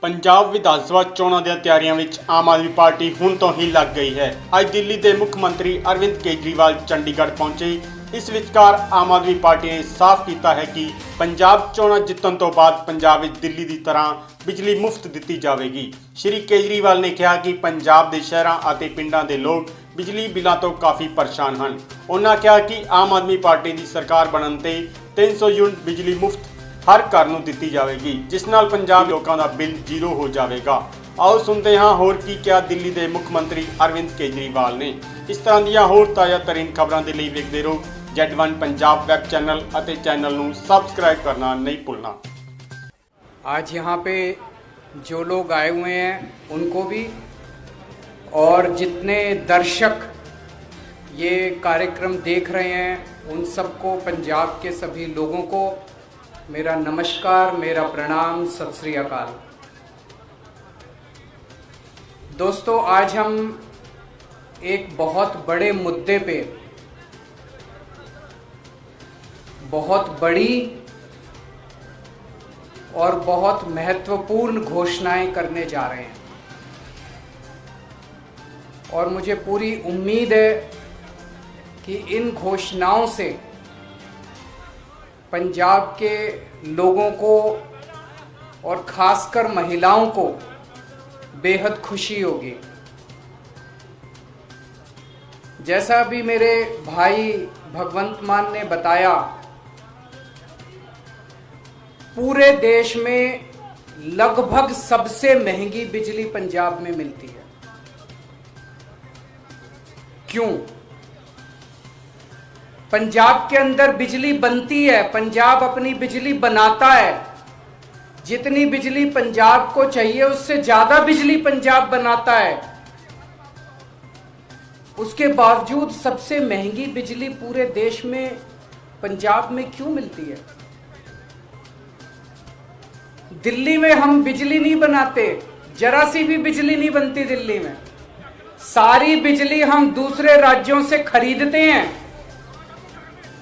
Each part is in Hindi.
ਪੰਜਾਬ ਵਿਧਾਨ ਸਭਾ ਚੋਣਾਂ ਦੀਆਂ ਤਿਆਰੀਆਂ ਵਿੱਚ ਆਮ ਆਦਮੀ ਪਾਰਟੀ ਹੁਣ ਤੋਂ ਹੀ ਲੱਗ ਗਈ ਹੈ। ਅੱਜ ਦਿੱਲੀ ਦੇ ਮੁੱਖ ਮੰਤਰੀ ਅਰਵਿੰਦ ਕੇਜਰੀਵਾਲ ਚੰਡੀਗੜ੍ਹ ਪਹੁੰਚੇ। ਇਸ ਵਿਚਕਾਰ ਆਮ ਆਦਮੀ ਪਾਰਟੀ ਨੇ ਸਾਫ਼ ਕੀਤਾ ਹੈ ਕਿ ਪੰਜਾਬ ਚੋਣਾਂ ਜਿੱਤਣ ਤੋਂ ਬਾਅਦ ਪੰਜਾਬ ਵਿੱਚ ਦਿੱਲੀ ਦੀ ਤਰ੍ਹਾਂ ਬਿਜਲੀ ਮੁਫਤ ਦਿੱਤੀ ਜਾਵੇਗੀ। ਸ਼੍ਰੀ ਕੇਜਰੀਵਾਲ ਨੇ ਕਿਹਾ ਕਿ ਪੰਜਾਬ ਦੇ ਸ਼ਹਿਰਾਂ ਅਤੇ ਪਿੰਡਾਂ ਦੇ ਲੋਕ ਬਿਜਲੀ ਬਿੱਲਾਂ ਤੋਂ ਕਾਫੀ ਪਰੇਸ਼ਾਨ ਹਨ। ਉਹਨਾਂ ਕਿਹਾ ਕਿ ਆਮ ਆਦਮੀ ਪਾਰਟੀ ਦੀ ਸਰਕਾਰ ਬਣਨ ਤੇ 300 ਯੂਨਿਟ ਬਿਜਲੀ ਮੁਫਤ हर घर नूं दित्ती जाएगी, जिस नाल पंजाब लोगों का बिल जीरो हो जाएगा। आओ सुनते हाँ होर की क्या दिल्ली के मुख्यमंत्री अरविंद केजरीवाल ने। इस तरह दी होर ताज़ा तरीन खबरों के लिए देखते रहो Z1 पंजाब वेब चैनल और चैनल नूं सबसक्राइब करना नहीं भूलना। आज यहाँ पे जो लोग आए हुए हैं उनको भी और जितने दर्शक ये कार्यक्रम देख रहे हैं उन सबको, पंजाब के सभी लोगों को मेरा नमस्कार, मेरा प्रणाम, सत श्री अकाल। दोस्तों, आज हम एक बहुत बड़े मुद्दे पे बहुत बड़ी और बहुत महत्वपूर्ण घोषणाएं करने जा रहे हैं और मुझे पूरी उम्मीद है कि इन घोषणाओं से पंजाब के लोगों को और खासकर महिलाओं को बेहद खुशी होगी। जैसा अभी मेरे भाई भगवंत मान ने बताया, पूरे देश में लगभग सबसे महंगी बिजली पंजाब में मिलती है। क्यों? पंजाब के अंदर बिजली बनती है, पंजाब अपनी बिजली बनाता है। जितनी बिजली पंजाब को चाहिए उससे ज्यादा बिजली पंजाब बनाता है। उसके बावजूद सबसे महंगी बिजली पूरे देश में पंजाब में क्यों मिलती है? दिल्ली में हम बिजली नहीं बनाते, जरा सी भी बिजली नहीं बनती दिल्ली में। सारी बिजली हम दूसरे राज्यों से खरीदते हैं।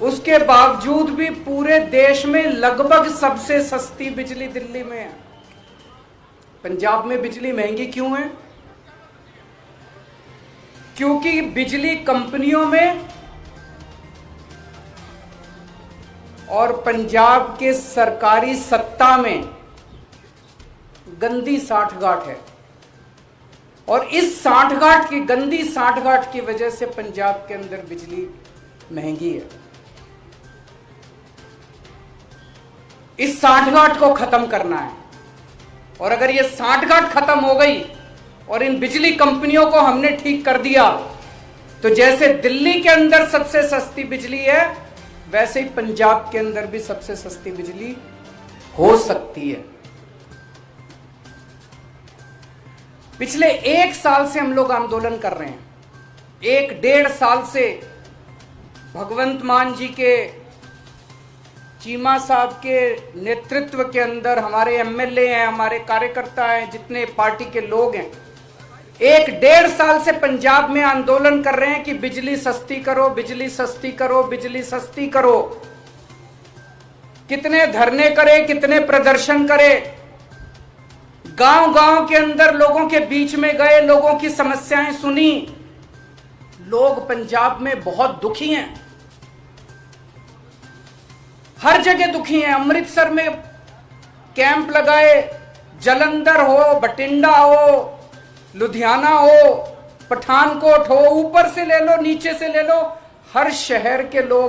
उसके बावजूद भी पूरे देश में लगभग सबसे सस्ती बिजली दिल्ली में है। पंजाब में बिजली महंगी क्यों है? क्योंकि बिजली कंपनियों में और पंजाब के सरकारी सत्ता में गंदी साठगांठ है और इस साठगांठ की, गंदी साठगांठ की वजह से पंजाब के अंदर बिजली महंगी है। इस साठगांठ को खत्म करना है और अगर ये साठगांठ खत्म हो गई और इन बिजली कंपनियों को हमने ठीक कर दिया तो जैसे दिल्ली के अंदर सबसे सस्ती बिजली है वैसे ही पंजाब के अंदर भी सबसे सस्ती बिजली हो सकती है। पिछले 1 साल से हम लोग आंदोलन कर रहे हैं, 1-1.5 साल से भगवंत मान जी के, चीमा साहब के नेतृत्व के अंदर हमारे एमएलए हैं, हमारे कार्यकर्ता हैं, जितने पार्टी के लोग हैं, 1-1.5 साल से पंजाब में आंदोलन कर रहे हैं कि बिजली सस्ती करो, बिजली सस्ती करो, बिजली सस्ती करो। कितने धरने करे, कितने प्रदर्शन करे, गांव-गांव के अंदर लोगों के बीच में गए, लोगों की समस्याएं सुनी। लोग पंजाब में बहुत दुखी हैं, हर जगह दुखी हैं। अमृतसर में कैंप लगाए, जलंधर हो, बठिंडा हो, लुधियाना हो, पठानकोट हो, ऊपर से ले लो, नीचे से ले लो, हर शहर के लोग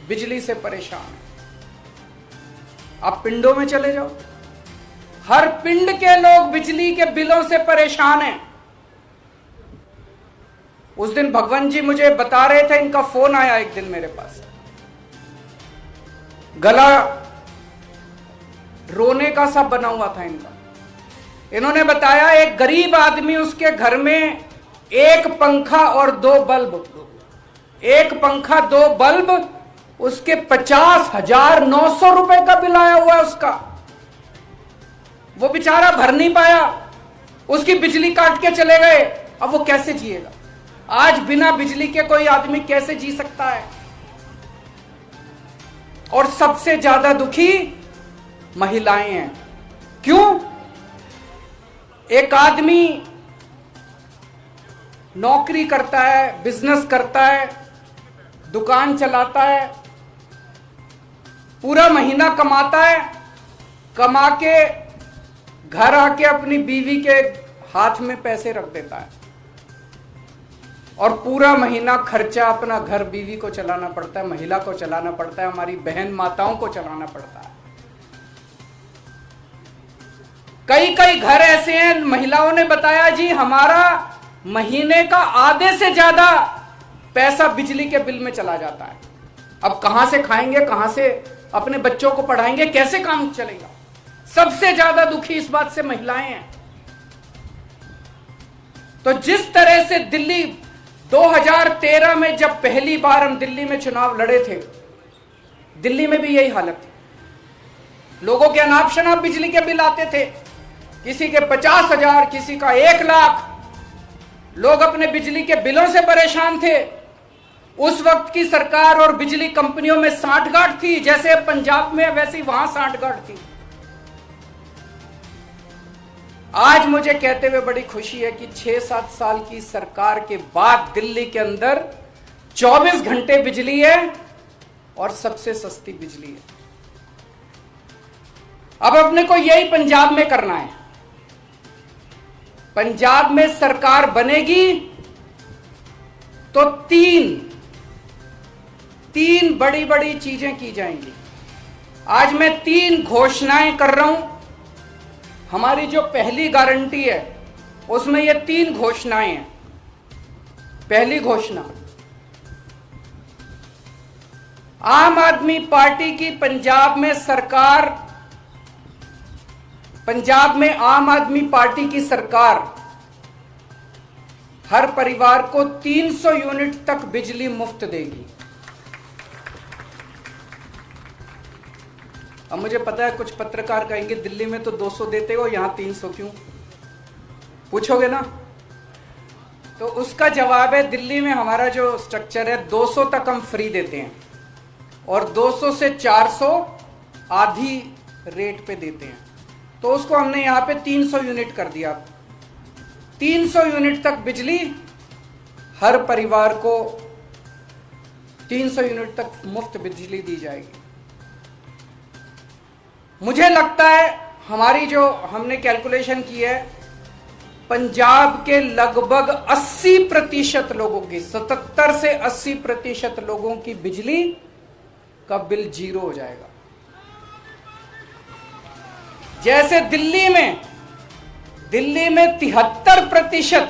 बिजली से परेशान हैं। आप पिंडों में चले जाओ, हर पिंड के लोग बिजली के बिलों से परेशान हैं। उस दिन भगवंत जी मुझे बता रहे थे, इनका फोन आया एक दिन मेरे पास, गला रोने का सा बना हुआ था इनका। इन्होंने बताया एक गरीब आदमी, उसके घर में एक पंखा और 2 बल्ब, एक पंखा 2 बल्ब, उसके 50,900 रुपए का बिल आया हुआ है उसका। वो बेचारा भर नहीं पाया, उसकी बिजली काट के चले गए। अब वो कैसे जिएगा? आज बिना बिजली के कोई आदमी कैसे जी सकता है? और सबसे ज्यादा दुखी महिलाएं हैं। क्यों? एक आदमी नौकरी करता है, बिजनेस करता है, दुकान चलाता है, पूरा महीना कमाता है, कमा के घर आके अपनी बीवी के हाथ में पैसे रख देता है और पूरा महीना खर्चा अपना घर बीवी को चलाना पड़ता है, महिला को चलाना पड़ता है, हमारी बहन माताओं को चलाना पड़ता है। कई कई घर ऐसे हैं, महिलाओं ने बताया जी हमारा महीने का आधे से ज्यादा पैसा बिजली के बिल में चला जाता है। अब कहां से खाएंगे, कहां से अपने बच्चों को पढ़ाएंगे, कैसे काम चलेगा? सबसे ज्यादा दुखी इस बात से महिलाएं हैं। तो जिस तरह से दिल्ली 2013 में जब पहली बार हम दिल्ली में चुनाव लड़े थे, दिल्ली में भी यही हालत थी। लोगों के अनाप शनाप बिजली के बिल आते थे, किसी के 50,000, किसी का 1 लाख। लोग अपने बिजली के बिलों से परेशान थे। उस वक्त की सरकार और बिजली कंपनियों में सांठगांठ थी, जैसे पंजाब में वैसे ही वहां सांठगांठ थी। आज मुझे कहते हुए बड़ी खुशी है कि 6-7 साल की सरकार के बाद दिल्ली के अंदर 24 घंटे बिजली है और सबसे सस्ती बिजली है। अब अपने को यही पंजाब में करना है। पंजाब में सरकार बनेगी तो तीन बड़ी बड़ी चीजें की जाएंगी। आज मैं 3 घोषणाएं कर रहा हूं। हमारी जो पहली गारंटी है उसमें ये 3 घोषणाएं हैं। पहली घोषणा, आम आदमी पार्टी की पंजाब में आम आदमी पार्टी की सरकार हर परिवार को 300 यूनिट तक बिजली मुफ्त देगी। अब मुझे पता है कुछ पत्रकार कहेंगे दिल्ली में तो 200 देते हो, यहां 300 क्यों? पूछोगे ना? तो उसका जवाब है, दिल्ली में हमारा जो स्ट्रक्चर है 200 तक हम फ्री देते हैं और 200 से 400 आधी रेट पे देते हैं। तो उसको हमने यहां पे 300 यूनिट कर दिया। 300 यूनिट तक बिजली हर परिवार को 300 यूनिट तक मुफ्त बिजली दी जाएगी। मुझे लगता है हमारी जो हमने कैलकुलेशन की है, पंजाब के लगभग 80% लोगों की, 77 से 80% लोगों की बिजली का बिल 0 हो जाएगा। जैसे दिल्ली में 73%,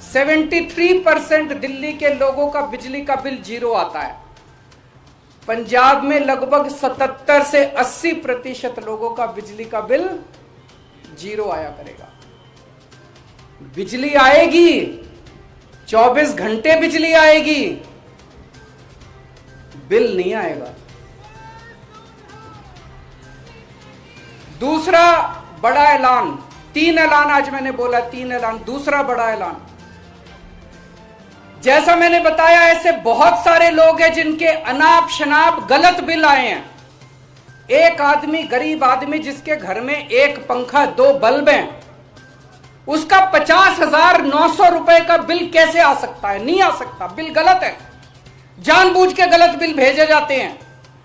73% दिल्ली के लोगों का बिजली का बिल 0 आता है, पंजाब में लगभग 77 से 80% लोगों का बिजली का बिल 0 आया करेगा। बिजली आएगी, 24 घंटे बिजली आएगी, बिल नहीं आएगा। दूसरा बड़ा ऐलान, 3 ऐलान आज मैंने बोला, 3 ऐलान। दूसरा बड़ा ऐलान, जैसा मैंने बताया ऐसे बहुत सारे लोग हैं जिनके अनाप शनाप गलत बिल आए हैं। एक आदमी, गरीब आदमी जिसके घर में 1 पंखा 2 बल्ब हैं, उसका 50,900 रुपए का बिल कैसे आ सकता है? नहीं आ सकता, बिल गलत है। जानबूझ के गलत बिल भेजे जाते हैं।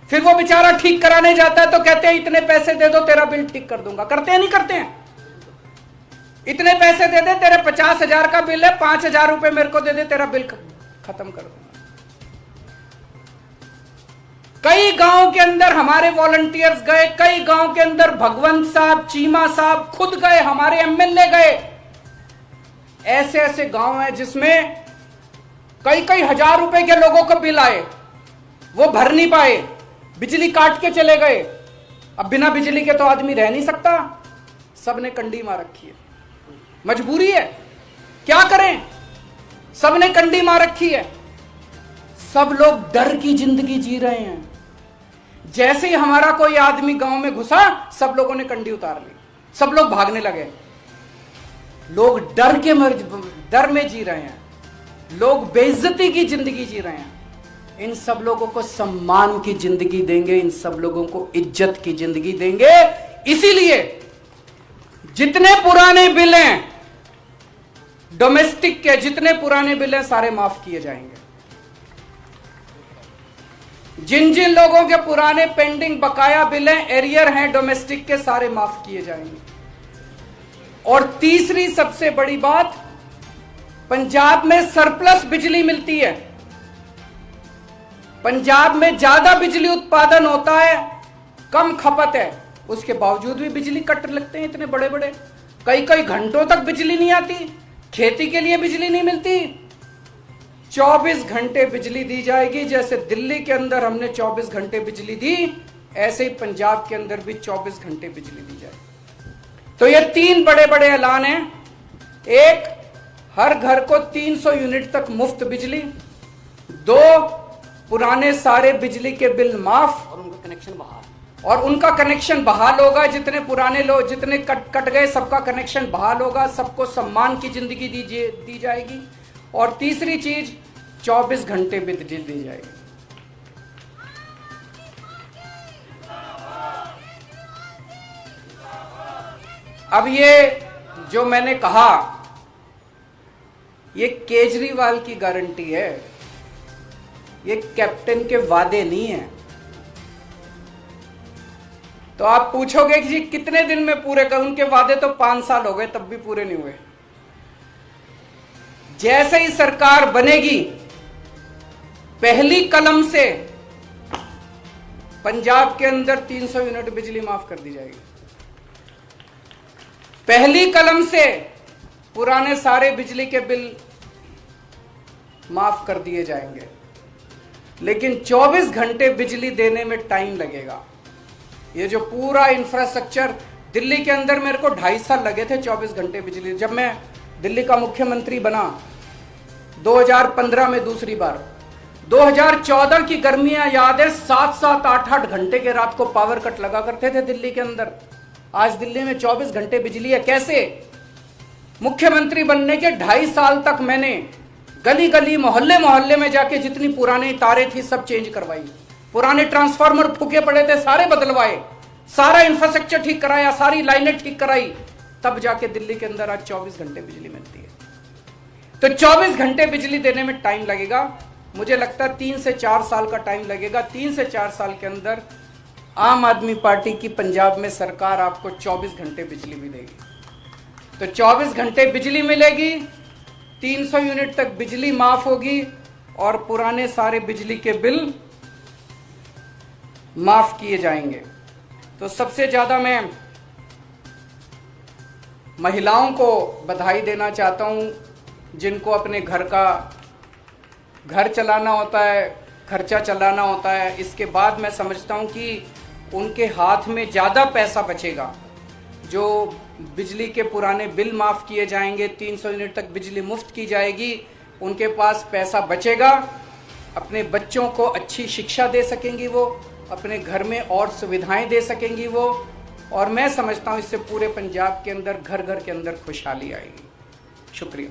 फिर वो बेचारा ठीक कराने जाता है तो कहते हैं इतने पैसे दे दो तेरा बिल ठीक कर दूंगा। करते हैं नहीं करते हैं? इतने पैसे दे दे, तेरे 50,000 का बिल है, 5,000 रुपए मेरे को दे दे, तेरा बिल खत्म कर दूंगा। कई गांव के अंदर हमारे वॉलंटियर्स गए, कई गांव के अंदर भगवंत साहब, चीमा साहब खुद गए, हमारे एमएलए गए। ऐसे ऐसे गांव हैं जिसमें कई कई हजार रुपए के लोगों को बिल आए, वो भर नहीं पाए, बिजली काट के चले गए। अब बिना बिजली के तो आदमी रह नहीं सकता, सबने कंडी मार रखी है, मजबूरी है, क्या करें? सबने कंडी मार रखी है। सब लोग डर की जिंदगी जी रहे हैं। जैसे ही हमारा कोई आदमी गांव में घुसा, सब लोगों ने कंडी उतार ली, सब लोग भागने लगे। लोग डर में जी रहे हैं, लोग बेइज्जती की जिंदगी जी रहे हैं। इन सब लोगों को सम्मान की जिंदगी देंगे, इन सब लोगों को इज्जत की जिंदगी देंगे। इसीलिए जितने पुराने बिल हैं डोमेस्टिक के, जितने पुराने बिल हैं सारे माफ किए जाएंगे। जिन जिन लोगों के पुराने पेंडिंग बकाया बिल हैं, एरियर हैं डोमेस्टिक के, सारे माफ किए जाएंगे। और तीसरी सबसे बड़ी बात, पंजाब में सरप्लस बिजली मिलती है, पंजाब में ज्यादा बिजली उत्पादन होता है, कम खपत है, उसके बावजूद भी बिजली कट लगते हैं इतने बड़े बड़े, कई कई घंटों तक बिजली नहीं आती, खेती के लिए बिजली नहीं मिलती। 24 घंटे बिजली दी जाएगी। जैसे दिल्ली के अंदर हमने 24 घंटे बिजली दी, ऐसे ही पंजाब के अंदर भी 24 घंटे बिजली दी जाएगी। तो ये 3 बड़े बड़े ऐलान हैं। एक, हर घर को 300 यूनिट तक मुफ्त बिजली। 2, पुराने सारे बिजली के बिल माफ और उनका कनेक्शन बहाल, और उनका कनेक्शन बहाल होगा। जितने पुराने लोग, जितने कट गए, सबका कनेक्शन बहाल होगा, सबको सम्मान की जिंदगी दी जाएगी। और तीसरी चीज, 24 घंटे बिजली दी जाएगी। अब ये जो मैंने कहा, ये केजरीवाल की गारंटी है, ये कैप्टन के वादे नहीं है। तो आप पूछोगे कि जी कितने दिन में पूरे कर, उनके वादे तो 5 साल हो गए, तब भी पूरे नहीं हुए। जैसे ही सरकार बनेगी, पहली कलम से पंजाब के अंदर 300 यूनिट बिजली माफ कर दी जाएगी। पहली कलम से पुराने सारे बिजली के बिल माफ कर दिए जाएंगे। लेकिन 24 घंटे बिजली देने में टाइम लगेगा। ये जो पूरा इंफ्रास्ट्रक्चर, दिल्ली के अंदर मेरे को 2.5 साल लगे थे 24 घंटे बिजली। जब मैं दिल्ली का मुख्यमंत्री बना 2015 में दूसरी बार, 2014 की गर्मियां याद है, 7-7, 8-8 घंटे के रात को पावर कट लगा करते थे दिल्ली के अंदर। आज दिल्ली में 24 घंटे बिजली है। कैसे? मुख्यमंत्री बनने के 2.5 साल तक मैंने गली गली, मोहल्ले मोहल्ले में जाके जितनी पुरानी तारें थी सब चेंज करवाई, पुराने ट्रांसफार्मर फूके पड़े थे सारे बदलवाए, सारा इंफ्रास्ट्रक्चर ठीक कराया, सारी लाइनें ठीक कराई, तब जाके दिल्ली के अंदर आज 24 घंटे बिजली मिलती है। तो 24 घंटे बिजली देने में टाइम लगेगा। मुझे लगता है 3 से 4 साल का टाइम लगेगा। 3 से 4 साल के अंदर आम आदमी पार्टी की पंजाब में सरकार आपको 24 घंटे बिजली भी देगी। तो 24 घंटे बिजली मिलेगी, 300 यूनिट तक बिजली माफ होगी और पुराने सारे बिजली के बिल माफ किए जाएंगे। तो सबसे ज्यादा मैं महिलाओं को बधाई देना चाहता हूं, जिनको अपने घर चलाना होता है, खर्चा चलाना होता है। इसके बाद मैं समझता हूं कि उनके हाथ में ज़्यादा पैसा बचेगा। जो बिजली के पुराने बिल माफ़ किए जाएंगे, 300 यूनिट तक बिजली मुफ्त की जाएगी, उनके पास पैसा बचेगा। अपने बच्चों को अच्छी शिक्षा दे सकेंगी वो, अपने घर में और सुविधाएं दे सकेंगी वो, और मैं समझता हूं इससे पूरे पंजाब के अंदर घर घर के अंदर खुशहाली आएगी। शुक्रिया।